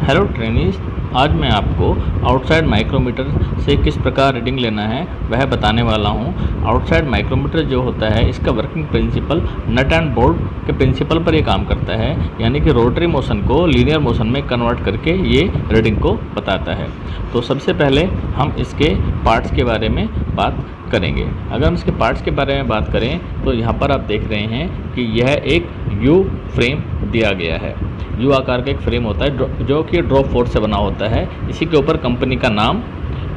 Hello trainees, आज मैं आपको आउटसाइड माइक्रोमीटर से किस प्रकार रीडिंग लेना है वह बताने वाला हूं। आउटसाइड माइक्रोमीटर जो होता है इसका working principle nut and bolt के प्रिंसिपल पर ये काम करता है, यानी कि रोटरी मोशन को लीनियर मोशन में कन्वर्ट करके ये रीडिंग को बताता है। तो सबसे पहले हम इसके पार्ट्स के बारे में बात करेंगे। अगर हम इसके पार्ट्स के बारे में बात करें तो यहाँ पर आप देख रहे हैं कि यह एक यू फ्रेम दिया गया है। यू आकार का एक फ्रेम होता है जो कि ड्रॉप फोर्स से बना होता है। इसी के ऊपर कंपनी का नाम,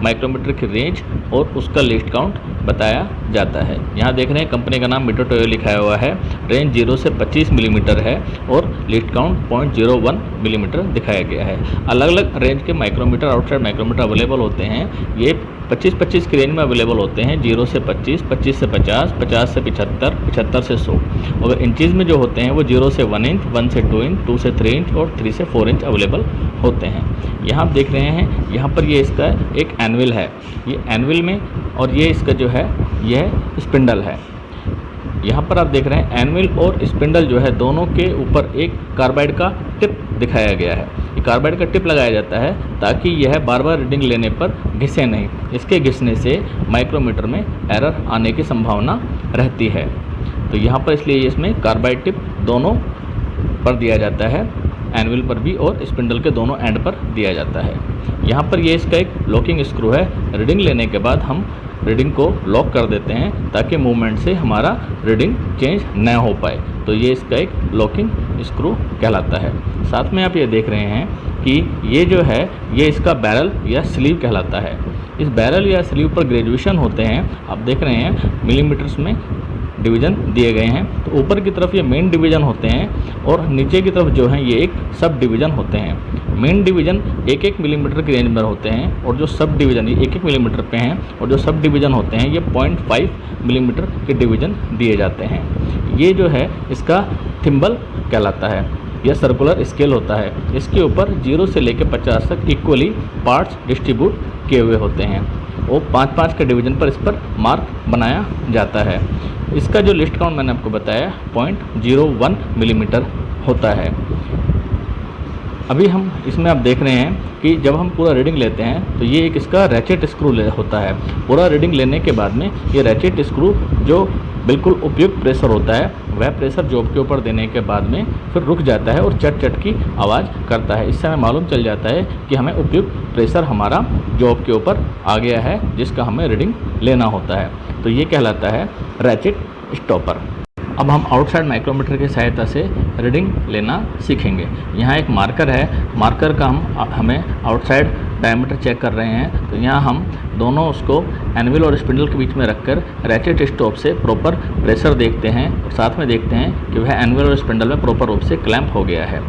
माइक्रोमीटर की रेंज और उसका लिस्ट काउंट बताया जाता है। यहाँ देख रहे हैं कंपनी का नाम मीटर टोयो लिखाया हुआ है। रेंज 0 से 25 मिलीमीटर है और लिस्ट काउंट 0.01 मिलीमीटर दिखाया गया है। अलग अलग रेंज के माइक्रोमीटर, आउटसाइड माइक्रोमीटर अवेलेबल होते हैं। ये 25-25 की रेंज में अवेलेबल होते हैं। 0 से 25, 25 से 50, 50 से 75, 75 से 100। और इंचज़ में जो होते हैं वो 0 से 1 इंच, 1 से 2 इंच, 2 से 3 इंच और 3 से 4 इंच अवेलेबल होते हैं। यहाँ आप देख रहे हैं, यहाँ पर ये इसका एक एनविल है। ये एनविल में और ये इसका जो है यह स्पिंडल है। यहाँ पर आप देख रहे हैं एनविल और स्पिंडल जो है दोनों के ऊपर एक कार्बाइड का टिप दिखाया गया है। ये कार्बाइड का टिप लगाया जाता है ताकि यह बार बार रीडिंग लेने पर घिसे नहीं। इसके घिसने से माइक्रोमीटर में एरर आने की संभावना रहती है। तो यहाँ पर इसलिए इसमें कार्बाइड टिप दोनों पर दिया जाता है, एनविल पर भी और स्पिंडल के दोनों एंड पर दिया जाता है। यहाँ पर ये इसका एक लॉकिंग स्क्रू है। रीडिंग लेने के बाद हम रीडिंग को लॉक कर देते हैं ताकि मूवमेंट से हमारा रीडिंग चेंज न हो पाए। तो ये इसका एक लॉकिंग स्क्रू कहलाता है। साथ में आप ये देख रहे हैं कि ये जो है ये इसका बैरल या स्लीव कहलाता है। इस बैरल या स्लीव पर ग्रेजुएशन होते हैं। आप देख रहे हैं मिलीमीटर्स में डिवीज़न दिए गए हैं। तो ऊपर की तरफ ये मेन डिवीज़न होते हैं और नीचे की तरफ जो है ये एक सब डिवीज़न होते हैं। मेन डिवीज़न 1-1 मिलीमीटर की रेंज में होते हैं और जो सब डिवीज़न ये 1-1 मिलीमीटर पे हैं और जो सब डिवीज़न होते हैं ये 0.5 मिलीमीटर के डिवीज़न दिए जाते हैं। ये जो है इसका थिम्बल कहलाता है। यह सर्कुलर स्केल होता है। इसके ऊपर 0 से लेकर 50 तक इक्वली पार्ट्स डिस्ट्रीब्यूट किए हुए होते हैं और 5-5 के डिवीज़न पर इस पर मार्क बनाया जाता है। इसका जो लिस्ट काउंट मैंने आपको बताया 0.01 मिलीमीटर होता है। अभी हम इसमें आप देख रहे हैं कि जब हम पूरा रीडिंग लेते हैं तो ये एक इसका रैचेट स्क्रू होता है। पूरा रीडिंग लेने के बाद में ये रैचेट स्क्रू जो बिल्कुल उपयुक्त प्रेशर होता है वह प्रेशर जॉब के ऊपर देने के बाद में फिर रुक जाता है और चट चट की आवाज़ करता है। इससे हमें मालूम चल जाता है कि हमें उपयुक्त प्रेशर हमारा जॉब के ऊपर आ गया है जिसका हमें रीडिंग लेना होता है। तो ये कहलाता है रैचेट स्टॉपर। अब हम आउटसाइड माइक्रोमीटर की सहायता से रीडिंग लेना सीखेंगे। यहाँ एक मार्कर है। मार्कर का हमें आउटसाइड डायमीटर चेक कर रहे हैं। तो यहाँ हम दोनों उसको एनविल और स्पिंडल के बीच में रखकर रैचेट स्टॉप से प्रॉपर प्रेशर देखते हैं और साथ में देखते हैं कि वह एनविल और स्पिंडल में प्रॉपर रूप से क्लैंप हो गया है।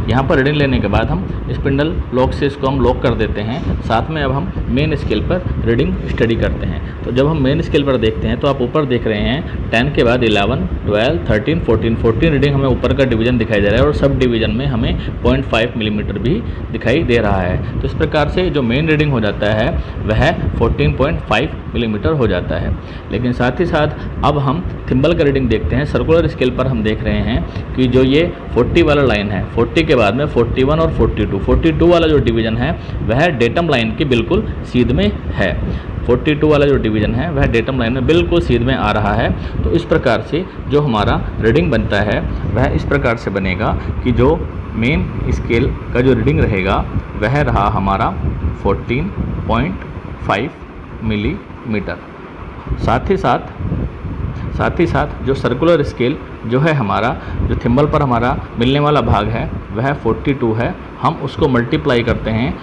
यहाँ पर रीडिंग लेने के बाद हम स्पिंडल लॉक से इसको हम लॉक कर देते हैं। साथ में अब हम मेन स्केल पर रीडिंग स्टडी करते हैं। तो जब हम मेन स्केल पर देखते हैं तो आप ऊपर देख रहे हैं 10 के बाद 11, 12, 13, 14 रीडिंग हमें ऊपर का डिवीज़न दिखाई दे रहा है और सब डिवीज़न में हमें 0.5 मिलीमीटर भी दिखाई दे रहा है। तो इस प्रकार से जो मेन रीडिंग हो जाता है वह 14.5 मिलीमीटर हो जाता है। लेकिन साथ ही साथ अब हम थिम्बल का रीडिंग देखते हैं। सर्कुलर स्केल पर हम देख रहे हैं कि जो ये 40 वाला लाइन है, 40 के बाद में 41 और 42 वाला जो डिवीज़न है वह डेटम लाइन के बिल्कुल सीध में है। 42 वाला जो डिवीज़न है वह डेटम लाइन में बिल्कुल सीध में आ रहा है। तो इस प्रकार से जो हमारा रीडिंग बनता है वह इस प्रकार से बनेगा कि जो मेन स्केल का जो रीडिंग रहेगा वह रहा हमारा 14.5 मिलीमीटर। साथ ही साथ जो सर्कुलर स्केल जो है हमारा, जो थिम्बल पर हमारा मिलने वाला भाग है वह 42 है। हम उसको मल्टीप्लाई करते हैं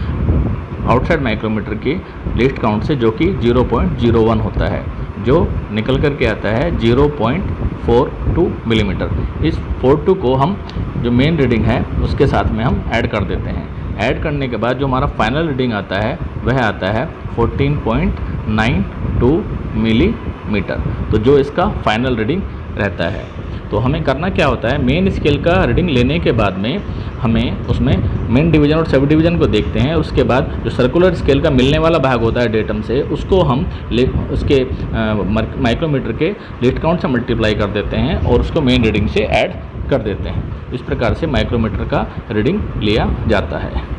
आउटसाइड माइक्रोमीटर की लिस्ट काउंट से जो कि 0.01 होता है, जो निकल कर के आता है 0.42 मिलीमीटर। इस 42 को हम जो मेन रीडिंग है उसके साथ में हम ऐड कर देते हैं। ऐड करने के बाद जो हमारा फाइनल रीडिंग आता है वह आता है 14.92 मिलीमीटर। तो जो इसका फाइनल रीडिंग रहता है। तो हमें करना क्या होता है, मेन स्केल का रीडिंग लेने के बाद में हमें उसमें मेन डिवीज़न और सब डिवीज़न को देखते हैं। उसके बाद जो सर्कुलर स्केल का मिलने वाला भाग होता है डेटम से उसको हम उसके माइक्रोमीटर के लिस्ट काउंट से मल्टीप्लाई कर देते हैं और उसको मेन रीडिंग से ऐड कर देते हैं। इस प्रकार से माइक्रोमीटर का रीडिंग लिया जाता है।